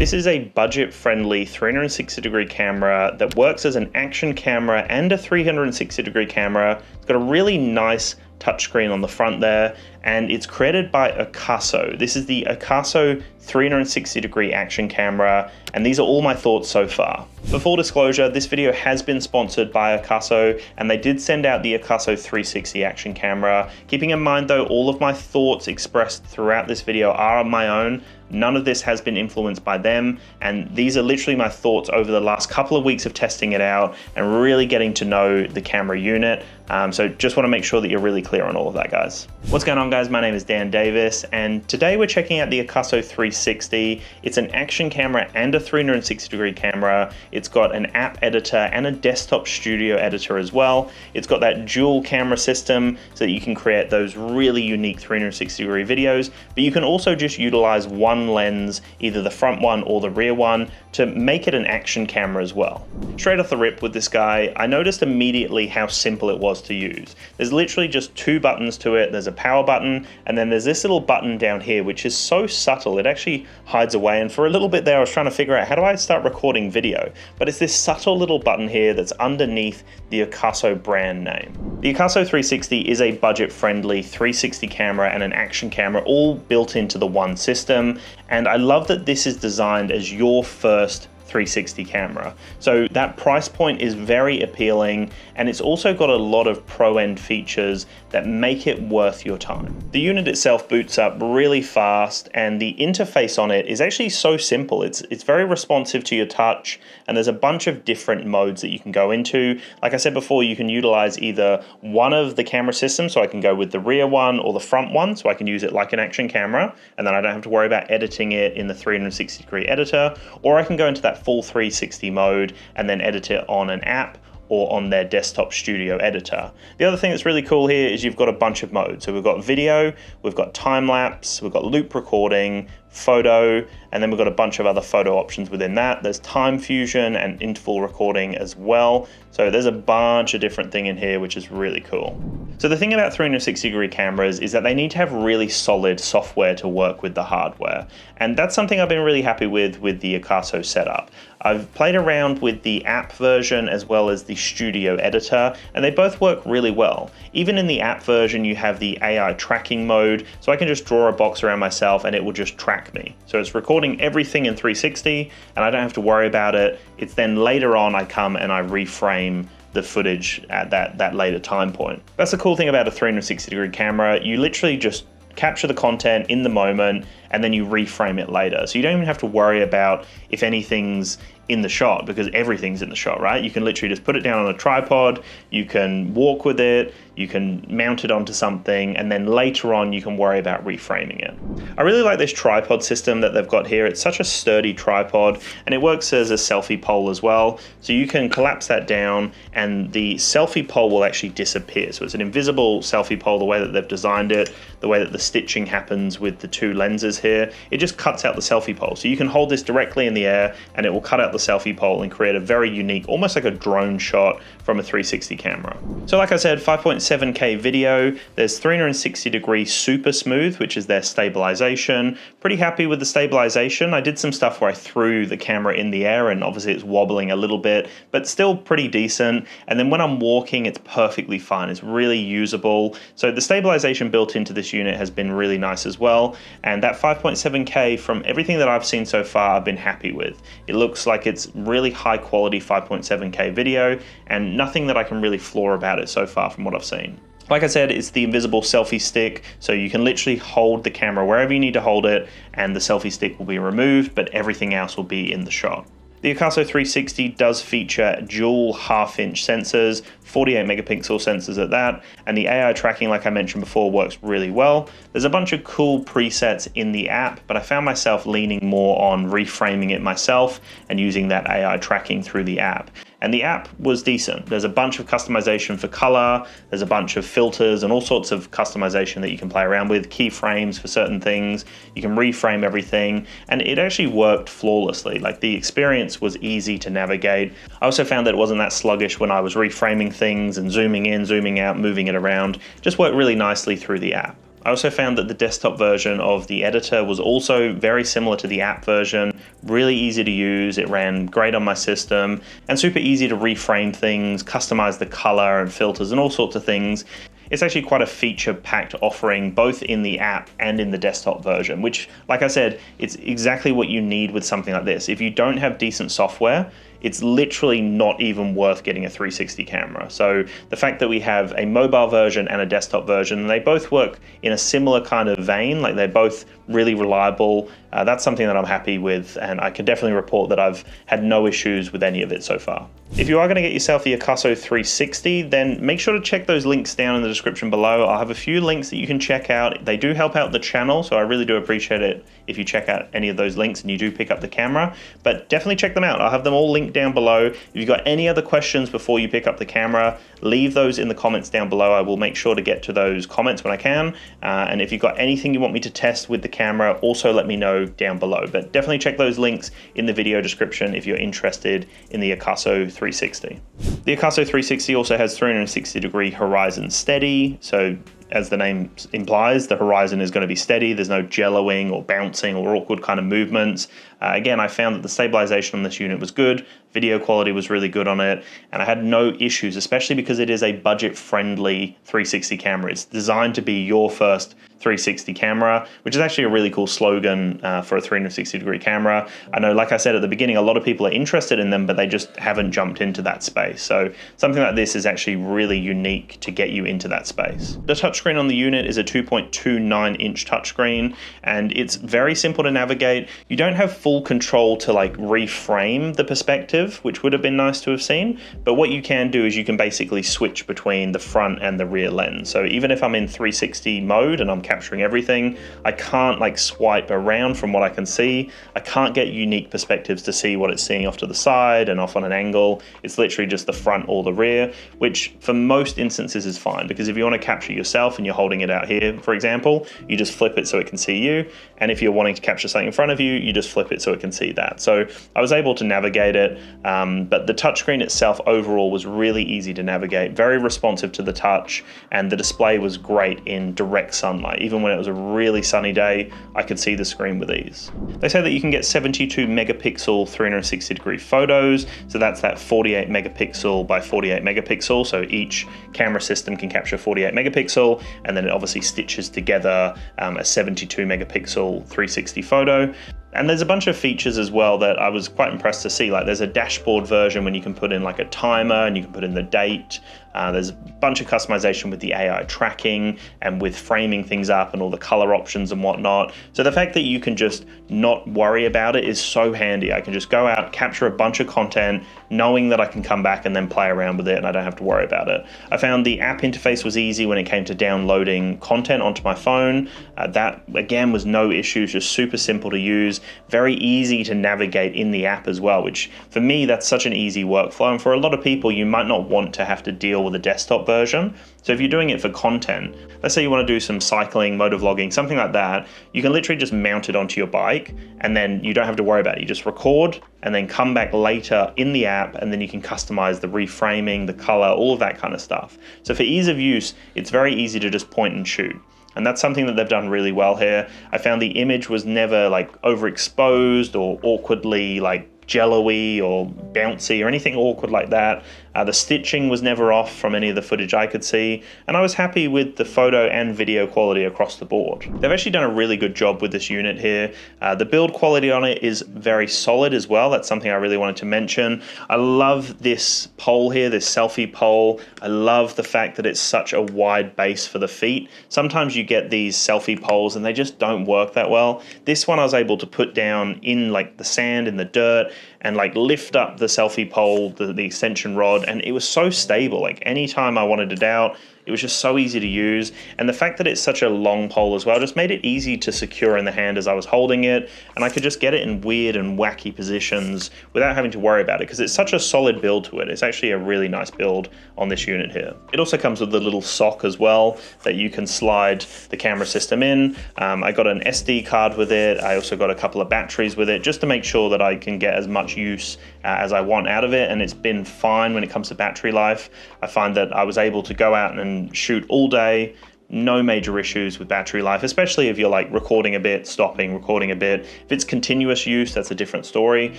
This is a budget-friendly 360-degree camera that works as an action camera and a 360-degree camera. It's got a really nice touchscreen on the front there, and it's created by Akaso. This is the Akaso 360-degree action camera, and these are all my thoughts so far. For full disclosure, this video has been sponsored by Akaso, and they did send out the Akaso 360 action camera. Keeping in mind though, all of my thoughts expressed throughout this video are on my own. None of this has been influenced by them, and these are literally my thoughts over the last couple of weeks of testing it out and really getting to know the camera unit. So just want to make sure that you're really clear on all of that, guys. What's going on, guys? My name is Dan Davis, and today we're checking out the Akaso 360. It's an action camera and a 360-degree camera. It's got an app editor and a desktop studio editor as well. It's got that dual camera system so that you can create those really unique 360-degree videos, but you can also just utilize one lens, either the front one or the rear one, to make it an action camera as well. Straight off the rip with this guy, I noticed immediately how simple it was to use. There's literally just two buttons to it. There's a power button, and then there's this little button down here, which is so subtle, it actually hides away. And for a little bit there, I was trying to figure out, how do I start recording video? But it's this subtle little button here that's underneath the Akaso brand name. The Akaso 360 is a budget-friendly 360 camera and an action camera, all built into the one system. And I love that this is designed as your first 360 camera. So that price point is very appealing, and it's also got a lot of pro-end features that make it worth your time. The unit itself boots up really fast, and the interface on it is actually so simple. It's very responsive to your touch, and there's a bunch of different modes that you can go into. Like I said before, you can utilize either one of the camera systems, so I can go with the rear one or the front one, so I can use it like an action camera, and then I don't have to worry about editing it in the 360-degree editor, or I can go into that full 360 mode and then edit it on an app or on their desktop studio editor. The other thing that's really cool here is you've got a bunch of modes. So we've got video, we've got time lapse, we've got loop recording, photo, and then we've got a bunch of other photo options within that. There's time fusion and interval recording as well. So there's a bunch of different things in here, which is really cool. So the thing about 360-degree cameras is that they need to have really solid software to work with the hardware. And that's something I've been really happy with the Akaso setup. I've played around with the app version as well as the studio editor, and they both work really well. Even in the app version, you have the AI tracking mode, so I can just draw a box around myself and it will just track me. So it's recording everything in 360 and I don't have to worry about it. It's then later on I come and I reframe the footage at that later time point. That's the cool thing about a 360-degree camera. You literally just capture the content in the moment and then you reframe it later. So you don't even have to worry about if anything's in the shot, because everything's in the shot, right? You can literally just put it down on a tripod, you can walk with it, you can mount it onto something, and then later on you can worry about reframing it. I really like this tripod system that they've got here. It's such a sturdy tripod, and it works as a selfie pole as well. So you can collapse that down and the selfie pole will actually disappear. So it's an invisible selfie pole, the way that they've designed it, the way that the stitching happens with the two lenses here, it just cuts out the selfie pole. So you can hold this directly in the air and it will cut out the selfie pole and create a very unique, almost like a drone shot from a 360 camera. So like I said, 5.7K video, there's 360-degree super smooth, which is their stabilization. Pretty happy with the stabilization. I did some stuff where I threw the camera in the air and obviously it's wobbling a little bit, but still pretty decent. And then when I'm walking, it's perfectly fine. It's really usable. So the stabilization built into this unit has been really nice as well. And that 5.7K, from everything that I've seen so far, I've been happy with. It looks like it's really high quality 5.7K video, and nothing that I can really flaw about it so far from what I've seen. Like I said, it's the invisible selfie stick, so you can literally hold the camera wherever you need to hold it, and the selfie stick will be removed, but everything else will be in the shot. The Akaso 360 does feature dual half-inch sensors, 48 megapixel sensors at that, and the AI tracking, like I mentioned before, works really well. There's a bunch of cool presets in the app, but I found myself leaning more on reframing it myself and using that AI tracking through the app. And the app was decent. There's a bunch of customization for color, there's a bunch of filters and all sorts of customization that you can play around with, keyframes for certain things, you can reframe everything, and it actually worked flawlessly. Like, the experience was easy to navigate. I also found that it wasn't that sluggish when I was reframing things and zooming in, zooming out, moving it around. It just worked really nicely through the app. I also found that the desktop version of the editor was also very similar to the app version, really easy to use, it ran great on my system, and super easy to reframe things, customize the color and filters and all sorts of things. It's actually quite a feature-packed offering, both in the app and in the desktop version, which, like I said, it's exactly what you need with something like this. If you don't have decent software, it's literally not even worth getting a 360 camera. So the fact that we have a mobile version and a desktop version, they both work in a similar kind of vein, like they're both really reliable. That's something that I'm happy with, and I can definitely report that I've had no issues with any of it so far. If you are going to get yourself the Akaso 360, then make sure to check those links down in the description below. I'll have a few links that you can check out. They do help out the channel, so I really do appreciate it if you check out any of those links and you do pick up the camera, but definitely check them out. I'll have them all linked down below. If you've got any other questions before you pick up the camera, leave those in the comments down below. I will make sure to get to those comments when I can. And if you've got anything you want me to test with the camera, also let me know down below. But definitely check those links in the video description if you're interested in the Akaso 360. The Akaso 360 also has 360-degree horizon steady, so as the name implies, the horizon is going to be steady. There's no jelloing or bouncing or awkward kind of movements. Again, I found that the stabilization on this unit was good, video quality was really good on it, and I had no issues, especially because it is a budget-friendly 360 camera. It's designed to be your first 360 camera, which is actually a really cool slogan for a 360-degree camera. I know, like I said at the beginning, a lot of people are interested in them, but they just haven't jumped into that space. So something like this is actually really unique to get you into that space. The touchscreen on the unit is a 2.29-inch touchscreen, and it's very simple to navigate. You don't have full control to like reframe the perspective, which would have been nice to have seen, but what you can do is you can basically switch between the front and the rear lens. So even if I'm in 360 mode and I'm capturing everything, I can't like swipe around from what I can see. I can't get unique perspectives to see what it's seeing off to the side and off on an angle. It's literally just the front or the rear, which for most instances is fine, because if you want to capture yourself and you're holding it out here, for example, you just flip it so it can see you. And if you're wanting to capture something in front of you, you just flip it so it can see that. So I was able to navigate it, but the touchscreen itself overall was really easy to navigate, very responsive to the touch, and the display was great in direct sunlight. Even when it was a really sunny day, I could see the screen with ease. They say that you can get 72 megapixel 360-degree photos, so that's that 48 megapixel by 48 megapixel, so each camera system can capture 48 megapixel, and then it obviously stitches together a 72 megapixel 360 photo. And there's a bunch of features as well that I was quite impressed to see. Like there's a dashboard version when you can put in like a timer and you can put in the date. There's a bunch of customization with the AI tracking and with framing things up and all the color options and whatnot. So the fact that you can just not worry about it is so handy. I can just go out, capture a bunch of content, knowing that I can come back and then play around with it and I don't have to worry about it. I found the app interface was easy when it came to downloading content onto my phone. That again was no issues, just super simple to use, very easy to navigate in the app as well, which for me, that's such an easy workflow. And for a lot of people, you might not want to have to deal with a desktop version. So if you're doing it for content, let's say you want to do some cycling, motovlogging, something like that, you can literally just mount it onto your bike and then you don't have to worry about it. You just record and then come back later in the app and then you can customize the reframing, the color, all of that kind of stuff. So for ease of use, it's very easy to just point and shoot. And that's something that they've done really well here. I found the image was never like overexposed or awkwardly like jello-y or bouncy or anything awkward like that. The stitching was never off from any of the footage I could see, and I was happy with the photo and video quality across the board. They've actually done a really good job with this unit here. The build quality on it is very solid as well. That's something I really wanted to mention. I love this pole here, this selfie pole. I love the fact that it's such a wide base for the feet. Sometimes you get these selfie poles and they just don't work that well. This one I was able to put down in like the sand, in the dirt, and like lift up the selfie pole, the extension rod, and it was so stable. Like anytime I wanted it out, it was just so easy to use. And the fact that it's such a long pole as well just made it easy to secure in the hand as I was holding it. And I could just get it in weird and wacky positions without having to worry about it because it's such a solid build to it. It's actually a really nice build on this unit here. It also comes with a little sock as well that you can slide the camera system in. I got an SD card with it. I also got a couple of batteries with it just to make sure that I can get as much use as I want out of it. And it's been fine when it comes to battery life. I find that I was able to go out and shoot all day, no major issues with battery life, especially if you're like recording a bit, stopping, recording a bit. If it's continuous use, that's a different story.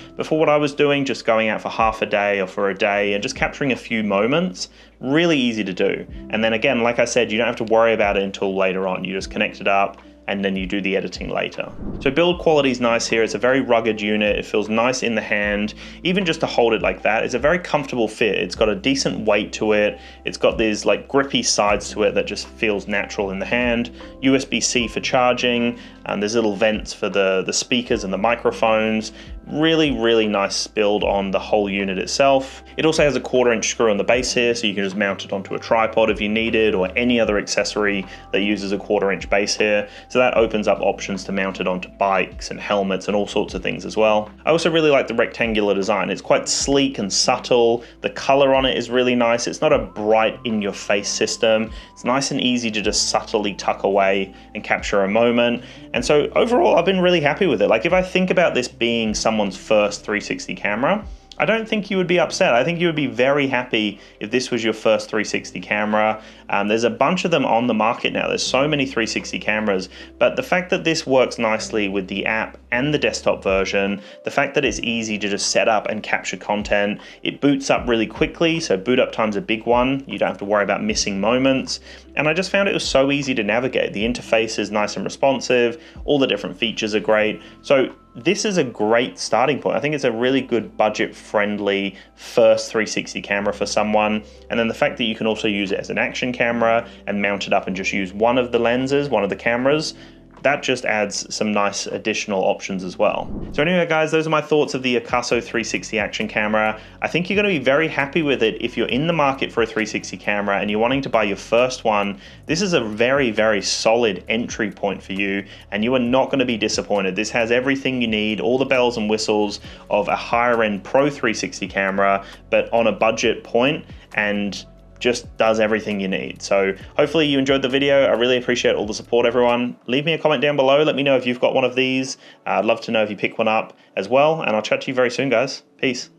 But for what I was doing, just going out for half a day or for a day and just capturing a few moments, really easy to do. And then again, like I said, you don't have to worry about it until later on. You just connect it up and then you do the editing later. So build quality is nice here. It's a very rugged unit. It feels nice in the hand. Even just to hold it like that, it's a very comfortable fit. It's got a decent weight to it. It's got these like grippy sides to it that just feels natural in the hand. USB-C for charging, and there's little vents for the speakers and the microphones. Really, really nice build on the whole unit itself. It also has a 1/4-inch screw on the base here, so you can just mount it onto a tripod if you need it, or any other accessory that uses a 1/4-inch base here. So that opens up options to mount it onto bikes and helmets and all sorts of things as well. I also really like the rectangular design. It's quite sleek and subtle. The color on it is really nice. It's not a bright in-your-face system. It's nice and easy to just subtly tuck away and capture a moment. And so overall, I've been really happy with it. Like if I think about this being someone's first 360 camera, I don't think you would be upset. I think you would be very happy if this was your first 360 camera. There's a bunch of them on the market now. There's so many 360 cameras, but the fact that this works nicely with the app and the desktop version, the fact that it's easy to just set up and capture content, it boots up really quickly, so boot up time's a big one. You don't have to worry about missing moments. And I just found it was so easy to navigate. The interface is nice and responsive. All the different features are great. So this is a great starting point. I think it's a really good budget-friendly first 360 camera for someone. And then the fact that you can also use it as an action camera and mount it up and just use one of the lenses, one of the cameras, that just adds some nice additional options as well. So anyway guys, those are my thoughts of the Akaso 360 action camera. I think you're going to be very happy with it if you're in the market for a 360 camera and you're wanting to buy your first one. This is a very, very solid entry point for you, and you are not going to be disappointed. This has everything you need, all the bells and whistles of a higher end Pro 360 camera, but on a budget point, and just does everything you need. So hopefully you enjoyed the video. I really appreciate all the support, everyone. Leave me a comment down below. Let me know if you've got one of these. I'd love to know if you pick one up as well. And I'll chat to you very soon, guys. Peace.